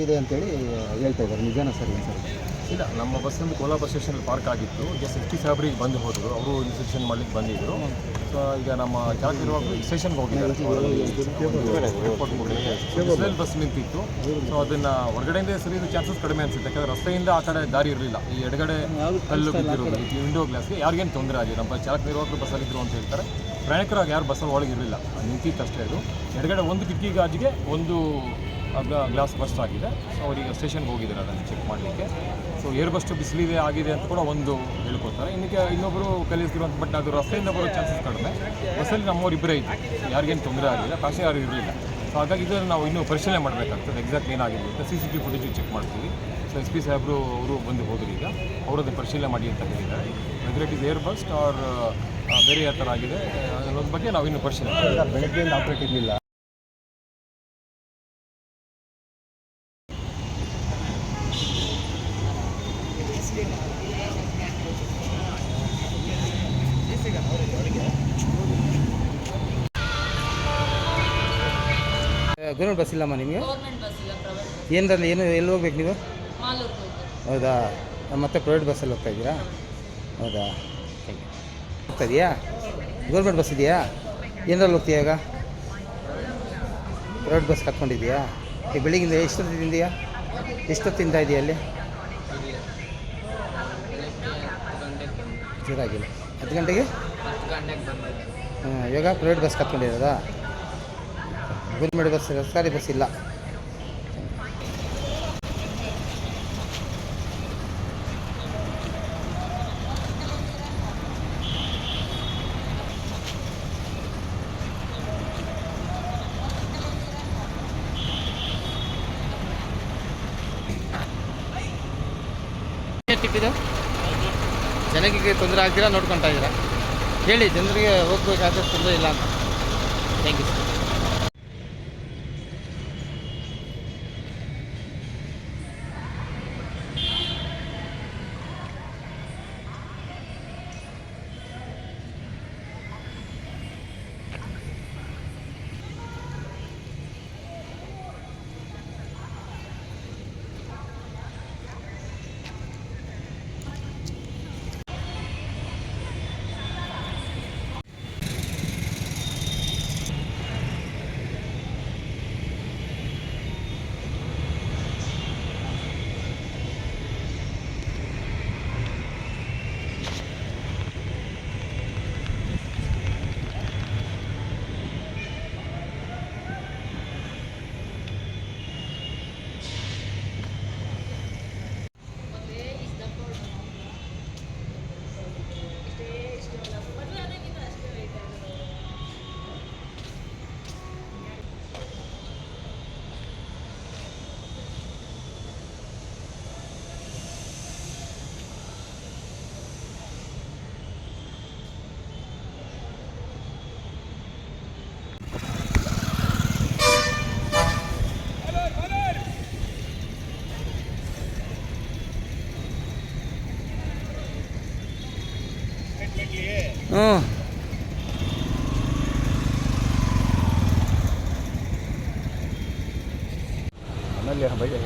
ಇದೆ ಅಂತೇಳಿ ಹೇಳ್ತಾ ಇದ್ದಾರೆ, ನಿಜಾನ ಸರ್? ಏನು ಸರ್? ಇಲ್ಲ, ನಮ್ಮ ಬಸ್ಸೊಂದು ಕೋಲಾರ ಬಸ್ ಸ್ಟೇಷನಲ್ಲಿ ಪಾರ್ಕ್ ಆಗಿತ್ತು. ಜಸ್ಟ್ ಎಸ್ ಪಿ ಸಾಹೇಬ್ರಿಗೆ ಬಂದು ಹೋದರು, ಅವರು ಇನ್ಸ್ಪೆಕ್ಷನ್ ಮಾಡಲಿಕ್ಕೆ ಬಂದಿದ್ದರು. ಸೊ ಈಗ ನಮ್ಮ ಚಾಲಕರು ಸ್ಟೇಷನ್ಗೆ ಹೋಗಿದ್ದಾರೆ. ರಿಪೋರ್ಟ್ ಬಿಸಿಲಲ್ಲಿ ಬಸ್ ನಿಂತಿತ್ತು. ಸೊ ಅದನ್ನು ಹೊರಗಡೆಯಿಂದ ಸರಿಯೋದು ಚಾನ್ಸಸ್ ಕಡಿಮೆ ಅನಿಸುತ್ತೆ, ಯಾಕಂದರೆ ರಸ್ತೆಯಿಂದ ಆ ಕಡೆ ದಾರಿ ಇರಲಿಲ್ಲ. ಈ ಎಡಗಡೆ ಕಲ್ಲು ಬಿದ್ದಿರೋದು, ಈ ವಿಂಡೋ ಗ್ಲಾಸ್ಗೆ ಯಾರಿಗೇನು ತೊಂದರೆ ಆಗಿದೆ. ನಮ್ಮ ಚಾಲಕ ನಿರ್ವಾಹಕರು ಬಸ್ಸಲ್ಲಿದ್ದರು ಅಂತ ಹೇಳ್ತಾರೆ. ಪ್ರಯಾಣಿಕರಾಗಿ ಯಾರು ಬಸ್ಸಲ್ಲಿ ಒಳಗೆ ಇರಲಿಲ್ಲ, ನಿಂತಿತ್ತು ಅಷ್ಟೇ. ಅದು ಎಡಗಡೆ ಒಂದು ಕಿಟಕಿ ಗಾಜಿಗೆ ಒಂದು ಗ್ಲಾಸ್ ಬಸ್ಟ್ ಆಗಿದೆ. ಸೊ ಅವರಿಗೆ ಸ್ಟೇಷನ್ಗೆ ಹೋಗಿದ್ದಾರೆ ಅದನ್ನು ಚೆಕ್ ಮಾಡಲಿಕ್ಕೆ. ಸೊ ಏರ್ ಬಸ್ಟು ಬಿಸಿಲಿದೆ ಆಗಿದೆ ಅಂತ ಕೂಡ ಒಂದು ಹೇಳ್ಕೊತಾರೆ. ಇನ್ನೊಬ್ಬರು ಕಲಿಸ್ತಿರೋ ಅಂತ, ಬಟ್ ಅದು ರಸ್ತೆಯಿಂದ ಬರೋ ಚಾನ್ಸಸ್ ಕಡಿಮೆ. ಬಸ್ಸಲ್ಲಿ ನಮ್ಮವ್ರು ಇಬ್ಬರೇ ಇತ್ತು, ಯಾರಿಗೇನು ತೊಂದರೆ ಆಗಿಲ್ಲ, ಕಾಶಿ ಯಾರು ಇರಲಿಲ್ಲ. ಸೊ ಹಾಗಾಗಿ ಇದನ್ನು ನಾವು ಇನ್ನೂ ಪರಿಶೀಲನೆ ಮಾಡಬೇಕಾಗ್ತದೆ, ಎಕ್ಸಾಕ್ಟ್ ಏನಾಗಿದೆ ಅಂತ. CCTV ಫುಟೇಜ್ ಚೆಕ್ ಮಾಡ್ತೀವಿ. ಸೊ SP ಸಾಹೇಬರು ಅವರು ಬಂದು ಹೋದ್ರು, ಈಗ ಅವರದ್ದು ಪರಿಶೀಲನೆ ಮಾಡಿ ಅಂತ ಹೇಳಿದ್ದಾರೆ. Whether it is Airbus or ಬೇರೆ ಯಾವ ಥರ ಆಗಿದೆ ಅನ್ನೋದ್ರ ಬಗ್ಗೆ ನಾವು ಇನ್ನೂ ಪರಿಶೀಲನೆ. ಬೆಳಗ್ಗೆಯಿಂದ ಆಪ್ರೇಟ್ ಇರಲಿಲ್ಲ. ಗೌರ್ಮೆಂಟ್ ಬಸ್ ಇಲ್ಲಮ್ಮ ನಿಮಗೆ? ಏನರಲ್ಲಿ ಎಲ್ಲಿ ಹೋಗ್ಬೇಕು ನೀವು? ಹೌದಾ, ಮತ್ತೆ ಪ್ರೈವೇಟ್ ಬಸ್ಸಲ್ಲಿ ಹೋಗ್ತಾ ಇದ್ದೀರಾ? ಹೌದಾ, ಹೋಗ್ತಾ ಇದೆಯಾ? ಗೌರ್ಮೆಂಟ್ ಬಸ್ ಇದೆಯಾ? ಏನರಲ್ಲಿ ಹೋಗ್ತೀಯ ಈಗ? ಪ್ರೈವೇಟ್ ಬಸ್ ಕತ್ಕೊಂಡಿದ್ದೀಯಾ? ಈ ಬೆಳಿಗ್ಗಿಂದ ಎಷ್ಟೊತ್ತಿಂದ ಇದೆಯಾ ಅಲ್ಲಿ? ಜೋರಾಗಿಲ್ಲ. 10 ಗಂಟೆಗೆ? ಹಾಂ, ಇವಾಗ ಪ್ರೈವೇಟ್ ಬಸ್ ಕತ್ಕೊಂಡಿರೋದಾ? ಗೌರ್ಮೆಂಟ್ ಬಸ್, ಸರ್ಕಾರಿ ಬಸ್ ಇಲ್ಲ. ಟಿಪ್ಪಿದು ಜನರಿಗೆ ತೊಂದರೆ ಆಗ್ತೀರಾ ನೋಡ್ಕೊತಾ ಇದ್ದೀರಾ? ಹೇಳಿ, ಜನರಿಗೆ ಹೋಗ್ಬೇಕಾದ್ರೆ ತೊಂದರೆ ಇಲ್ಲ ಅಂತ. Thank you sir. आमेले भैया